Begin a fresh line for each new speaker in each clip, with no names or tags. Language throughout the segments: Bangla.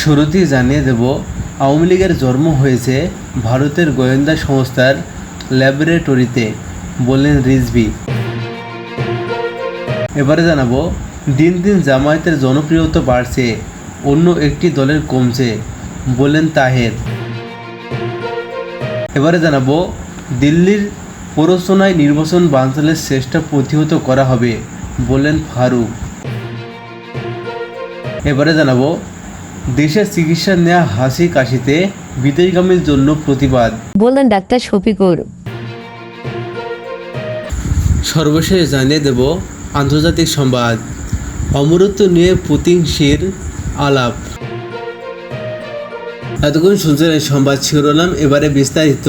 শুরুতেই জানিয়ে দেব, আওয়ামী লীগের জন্ম হয়েছে ভারতের গোয়েন্দা সংস্থার ল্যাবরেটরিতে, বললেন রিজভী। এবারে জানাবো, দিন দিন জামায়াতের জনপ্রিয়তা বাড়ছে, অন্য একটি দলের কমছে, বললেন তাহের। এবারে জানাবো, দিল্লির প্ররোচনায় নির্বাচন বানচালের চেষ্টা প্রতিহত করা হবে, বললেন ফারুক। এবারে জানাবো, দেশের চিকিৎসা নেওয়া হাসি কাশিতে বিদেশগামীর জন্য প্রতিবাদ,
বললেন ডাক্তার শফিকুর।
সর্বশেষ জানিয়ে দেব আন্তর্জাতিক সংবাদ, অমরত্ব নিয়ে পুতিন শির আলাপ। এতক্ষণ শুনছেন এই সংবাদ শিরোনাম, এবারে বিস্তারিত।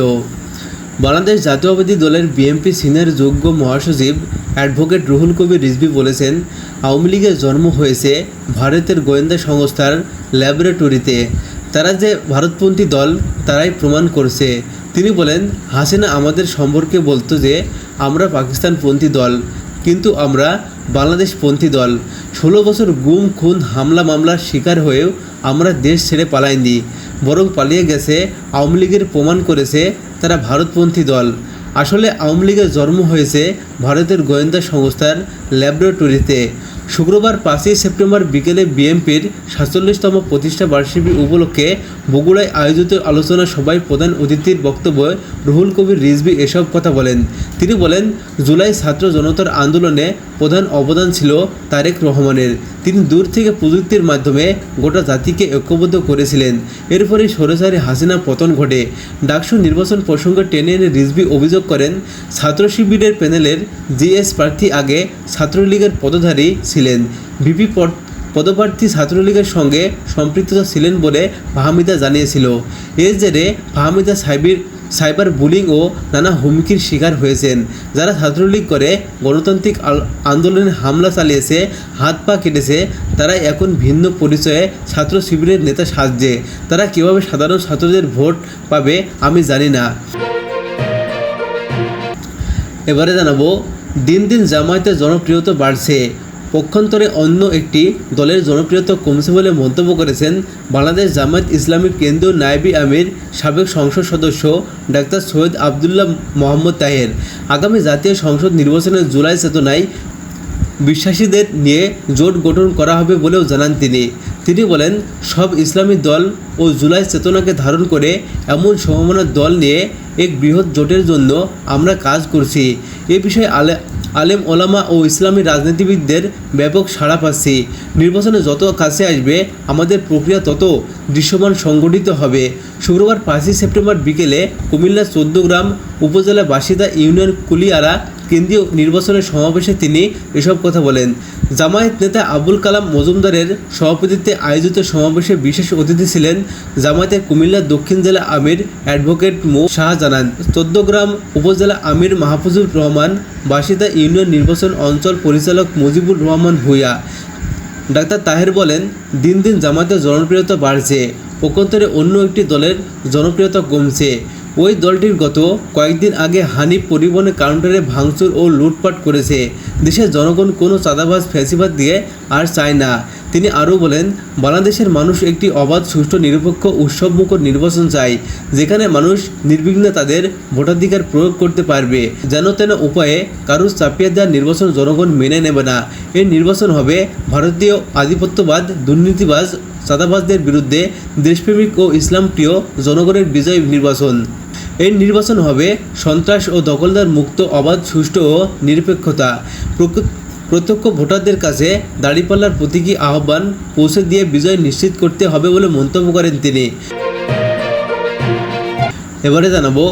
বাংলাদেশ জাতীয়তাবাদী দলের বিএনপি সিনিয়র যুগ্ম মহাসচিব অ্যাডভোকেট রুহুল কবির রিজভী বলেছেন, আওয়ামী লীগের জন্ম হয়েছে ভারতের গোয়েন্দা সংস্থার ল্যাবরেটরিতে। তারা যে ভারতপন্থী দল তারাই প্রমাণ করছে। তিনি বলেন, হাসিনা আমাদের সম্পর্কে বলতো যে আমরা পাকিস্তানপন্থী দল, কিন্তু আমরা বাংলাদেশপন্থী দল। 16 বছর গুম খুন হামলা মামলার শিকার হয়েও আমরা দেশ ছেড়ে পালাইনি, বরং পালিয়ে গেছে। আওয়ামী লীগের প্রমাণ করেছে তারা ভারতপন্থী দল। আসলে আওয়ামী লীগের জন্ম হয়েছে ভারতের গোয়েন্দা সংস্থার ল্যাবরেটরিতে। শুক্রবার 5ই সেপ্টেম্বর বিকেলে বিএনপির 47তম প্রতিষ্ঠা বার্ষিকী উপলক্ষে বগুড়ায় আয়োজিত আলোচনা সভায় প্রধান অতিথির বক্তব্যে রুহুল কবির রিজভী এসব কথা বলেন। তিনি বলেন, জুলাই ছাত্র জনতার আন্দোলনে প্রধান অবদান ছিল তারেক রহমানের। তিনি দূর থেকে প্রযুক্তির মাধ্যমে গোটা জাতিকে ঐক্যবদ্ধ করেছিলেন। এরপরই স্বৈরাচারী হাসিনা পতন ঘটে। ডাকসু নির্বাচন প্রসঙ্গে টেনে এনে রিজভী অভিযোগ করেন, ছাত্র শিবিরের প্যানেলের জিএস প্রার্থী আগে ছাত্রলীগের পদধারী ছিলেন। ভিপি পদপ্রার্থী ছাত্রলীগের সঙ্গে সম্পৃক্ততা ছিলেন বলে ফাহমিদা জানিয়েছিল। এর জেরে ফাহমিদা সাইবার বুলিং ও নানা হুমকির শিকার হয়েছেন। যারা ছাত্রলীগ করে গণতান্ত্রিক আন্দোলনে হামলা চালিয়েছে, হাত পা কেটেছে, তারা এখন ভিন্ন পরিচয়ে ছাত্র শিবিরের নেতা সাজছে। তারা কীভাবে সাধারণ ছাত্রদের ভোট পাবে আমি জানি না। এবারে জানাবো, দিন দিন জামায়াতের জনপ্রিয়তা বাড়ছে, পক্ষান্তরে অন্য একটি দলের জনপ্রিয়তা কমছে বলে মন্তব্য করেছেন বাংলাদেশ জামায়াত ইসলামীর কেন্দ্রীয় নায়েবে আমির সাবেক সংসদ সদস্য ডাক্তার সৈয়দ আবদুল্লাহ মোহাম্মদ তাহের। আগামী জাতীয় সংসদ নির্বাচনে জুলাই চেতনায় বিশ্বাসীদের নিয়ে জোট গঠন করা হবে বলেও জানান তিনি বলেন, সব ইসলামী দল ও জুলাই চেতনাকে ধারণ করে এমন সমমনার দল নিয়ে এক বৃহৎ জোটের জন্য আমরা কাজ করছি। এ বিষয়ে আলেম ওলামা ও ইসলামী রাজনীতিবিদদের ব্যাপক সাড়া পাচ্ছি। নির্বাচনে যত কাছে আসবে আমাদের প্রক্রিয়া তত দৃশ্যমান সংগঠিত হবে। শুক্রবার 5ই সেপ্টেম্বর বিকেলে কুমিল্লা 14 গ্রাম উপজেলা বাসিদা ইউনিয়ন কুলিয়ারা কেন্দ্রীয় নির্বাচনের সমাবেশে তিনি এসব কথা বলেন। জামায়াত নেতা আবুল কালাম মজুমদারের সভাপতিত্বে আয়োজিত সমাবেশে বিশেষ অতিথি ছিলেন জামায়াতের কুমিল্লা দক্ষিণ জেলা আমির অ্যাডভোকেট মো শাহজাহান, 14 গ্রাম উপজেলা আমির মাহফুজুর রহমান, বাসিদা ইউনিয়ন নির্বাচন অঞ্চল পরিচালক মুজিবুর রহমান ভূঁইয়া। ডাক্তার তাহের বলেন, দিন দিন জামায়াতের জনপ্রিয়তা বাড়ছে, পক্ষান্তরে অন্য একটি দলের জনপ্রিয়তা কমছে। ওই দলটির গত কয়েকদিন আগে হানিফ পরিবহনের কাউন্টারে ভাঙচুর ও লুটপাট করেছে। দেশের জনগণ কোনো চাঁদাবাজ ফ্যাসিবাদ দিয়ে আর চায় না। তিনি আরও বলেন, বাংলাদেশের মানুষ একটি অবাধ, সুষ্ঠু, নিরপেক্ষ, উৎসবমুখর নির্বাচন চায়, যেখানে মানুষ নির্বিঘ্নে তাদের ভোটাধিকার প্রয়োগ করতে পারবে। যেন তেন উপায়ে কারুর চাপিয়ে দেওয়ার নির্বাচন জনগণ মেনে নেবে না। এই নির্বাচন হবে ভারতীয় আধিপত্যবাদ, দুর্নীতিবাজ, চাঁদাবাজদের বিরুদ্ধে দেশপ্রেমিক ও ইসলামপ্রিয় জনগণের বিজয় নির্বাচন। এই নির্বাচন হবে সন্ত্রাস ও দখলদার মুক্ত, অবাধ, সুষ্ঠু ও নিরপেক্ষতা। প্রত্যক্ষ ভোটারদের কাছে দাঁড়িপাল্লার প্রতীকী আহ্বান পৌঁছে দিয়ে বিজয় নিশ্চিত করতে হবে বলে মন্তব্য করেন তিনি। এবারে জানাবো,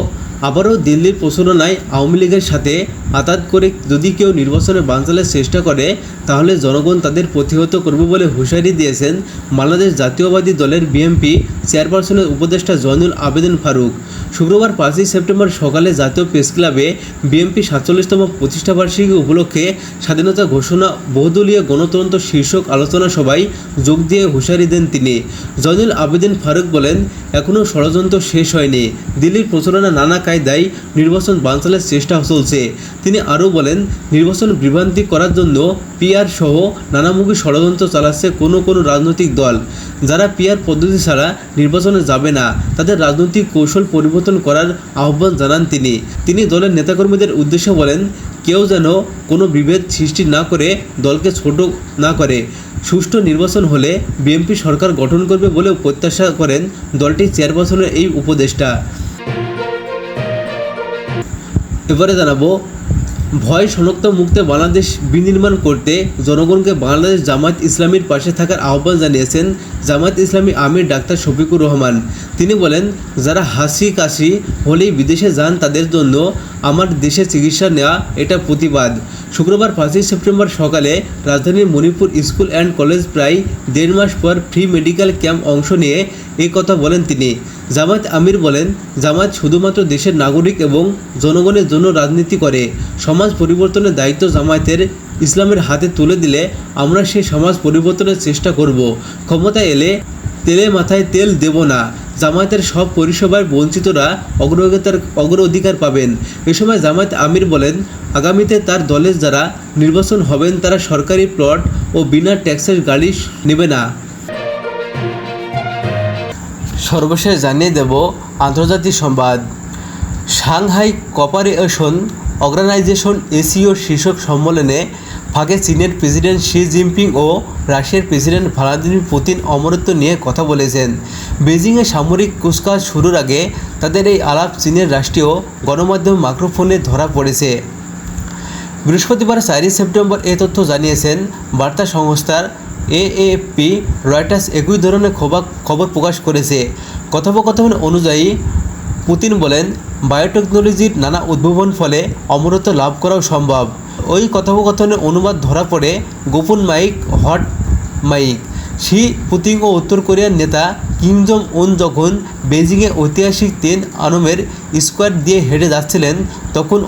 আবারও দিল্লির প্রচারণায় আওয়ামী লীগের সাথে আতাত করে যদি কেউ নির্বাচনে বানচালের চেষ্টা করে তাহলে জনগণ তাদের প্রতিহত করবে বলে হুঁশিয়ারি দিয়েছেন বাংলাদেশ জাতীয়তাবাদী দলের বিএনপি চেয়ারপারসনের উপদেষ্টা জয়নুল আবেদিন ফারুক। শুক্রবার 5ই সেপ্টেম্বর সকালে জাতীয় প্রেস ক্লাবে বিএনপি 47তম প্রতিষ্ঠাবার্ষিকী উপলক্ষে স্বাধীনতা ঘোষণা বহুদলীয় গণতন্ত্র শীর্ষক আলোচনা সভায় যোগ দিয়ে হুঁশিয়ারি দেন তিনি। জয়নুল আবেদিন ফারুক বলেন, এখনও ষড়যন্ত্র শেষ হয়নি। দিল্লির প্রচারণা নানা কায়দায় নির্বাচন বানচালের চেষ্টা চলছে। তিনি আরও বলেন, নির্বাচন বিভ্রান্তি করার জন্য পিআর সহ নানামুখী ষড়যন্ত্র চালাচ্ছে কোনো রাজনৈতিক দল। যারা পিআর পদ্ধতি ছাড়া নির্বাচনে যাবে না, তাদের রাজনৈতিক কৌশল পরিবর্তন করার আহ্বান জানান তিনি। তিনি দলের নেতাকর্মীদের উদ্দেশ্যে বলেন, কেউ যেন কোনো বিভেদ সৃষ্টি না করে দলকে ছোট না করে। সুষ্ঠু নির্বাচন হলে বিএনপি সরকার গঠন করবে বলেও প্রত্যাশা করেন দলটির চেয়ারপারসনের এই উপদেষ্টা। এবারে জানাবো, ভয় শনাক্ত মুক্ত বাংলাদেশ বিনির্মাণ করতে জনগণকে বাংলাদেশ জামায়াত ইসলামীর পাশে থাকার আহ্বান জানিয়েছেন জামায়াত ইসলামী আমির ডাক্তার শফিকুর রহমান। তিনি বলেন, যারা হাসি কাশি হলেই বিদেশে যান তাদের জন্য আমার দেশে চিকিৎসা নেওয়া এটা প্রতিবাদ। শুক্রবার 5ই সেপ্টেম্বর সকালে রাজধানীর মণিপুর স্কুল অ্যান্ড কলেজ প্রায় 1.5 মাস পর ফ্রি মেডিকেল ক্যাম্প অংশ নিয়ে এই কথা বলেন তিনি। জামায়াত আমির বলেন, জামায়াত শুধুমাত্র দেশের নাগরিক এবং জনগণের জন্য রাজনীতি করে। সমাজ পরিবর্তনের দায়িত্ব জামায়াতের ইসলামের হাতে তুলে দিলে আমরা সেই সমাজ পরিবর্তনের চেষ্টা করব। ক্ষমতায় এলে তেলে মাথায় তেল দেব না। জামায়াতের সব পরিষেবার বঞ্চিতরা অগ্রাধিকার পাবেন। এ সময় জামায়াত আমির বলেন, আগামীতে তার দলের যারা নির্বাচন হবেন তারা সরকারি প্লট ও বিনা ট্যাক্সের গাড়ি নেবে না। সর্বশেষ জানিয়ে দেব আন্তর্জাতিক সংবাদ। সাংহাই কোঅপারেশন অর্গানাইজেশন এসিও শীর্ষক সম্মেলনে ফাঁকে চীনের প্রেসিডেন্ট শি জিনপিং ও রাশিয়ার প্রেসিডেন্ট ভ্লাদিমির পুতিন অমরত্ব নিয়ে কথা বলেছেন। বেজিংয়ে সামরিক কুচকাওয়াজ শুরুর আগে তাদের এই আলাপ চীনের রাষ্ট্রীয় গণমাধ্যম মাইক্রোফোনে ধরা পড়েছে। বৃহস্পতিবার 4ই সেপ্টেম্বর এ তথ্য জানিয়েছেন বার্তা সংস্থার এএফপি। রয়টার্স একই ধরনের খবর প্রকাশ করেছে। কথোপকথন অনুযায়ী পুতিন বলেন, বায়োটেকনোলজির নানা উদ্ভাবন ফলে অমরত্ব লাভ করাও সম্ভব। ওই কথোপকথনের অনুবাদ ধরা পড়ে গোপন mic hot mic. Xi Putin ও উত্তর কোরিয়ার নেতা কিম জং উন যখন বেজিংয়ে ঐতিহাসিক তিয়েনআনমের স্কোয়ার দিয়ে হেঁটে যাচ্ছিলেন তখন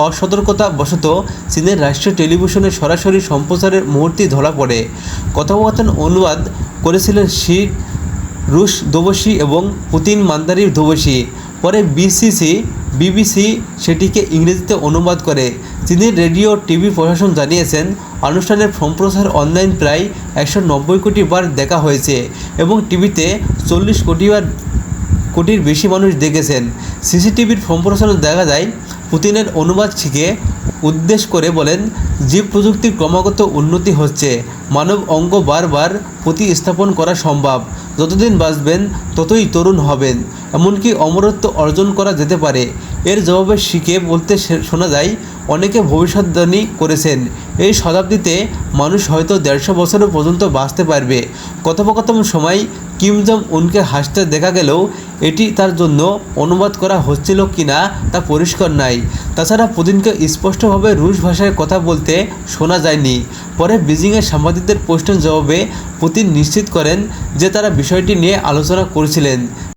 অসতর্কতাবশত চীনের রাষ্ট্রীয় টেলিভিশনে সরাসরি সম্প্রচারের মুহূর্তেই ধরা পড়ে। কথোপকথন অনুবাদ করেছিলেন শি রুশ দোভাষী এবং পুতিন মান্দারি দোভাষী। পরে বিবিসি সেটিকে ইংরেজিতে অনুবাদ করে। চীনের রেডিও টিভি প্রশাসন জানিয়েছেন, অনুষ্ঠানের সম্প্রচার অনলাইন প্রায় 190 কোটি বার দেখা হয়েছে এবং টিভিতে 40 কোটির বেশি মানুষ দেখেছেন। সিসিটিভির সম্প্রচারণ দেখা যায় পুতিনের অনুবাদ শিখে উদ্দেশ্য করে বলেন, জীব প্রযুক্তির ক্রমাগত উন্নতি হচ্ছে। মানব অঙ্গ বারবার প্রতিস্থাপন করা সম্ভব। যতদিন বাঁচবেন ততই তরুণ হবেন, এমনকি অমরত্ব অর্জন করা যেতে পারে। এর জবাবে শিখে বলতে শোনা যায়, অনেকে ভবিষ্যদ্বাণী করেছেন এই শতাব্দীতে মানুষ হয়তো 150 বছর পর্যন্ত বাঁচতে পারবে। কথোপকথন সময় কিম জং উনকে হাসতে দেখা গেলেও এটি তার জন্য অনুবাদ করা হচ্ছিল কিনা তা পরিষ্কার নয়। তাছাড়া পুতিনকে স্পষ্টভাবে রুশ ভাষায় কথা বলতে শোনা যায়নি। পরে বেজিংয়ের সাংবাদিকদের প্রশ্নের জবাবে পুতিন নিশ্চিত করেন যে তারা বিষয়টি নিয়ে আলোচনা করেছিলেন।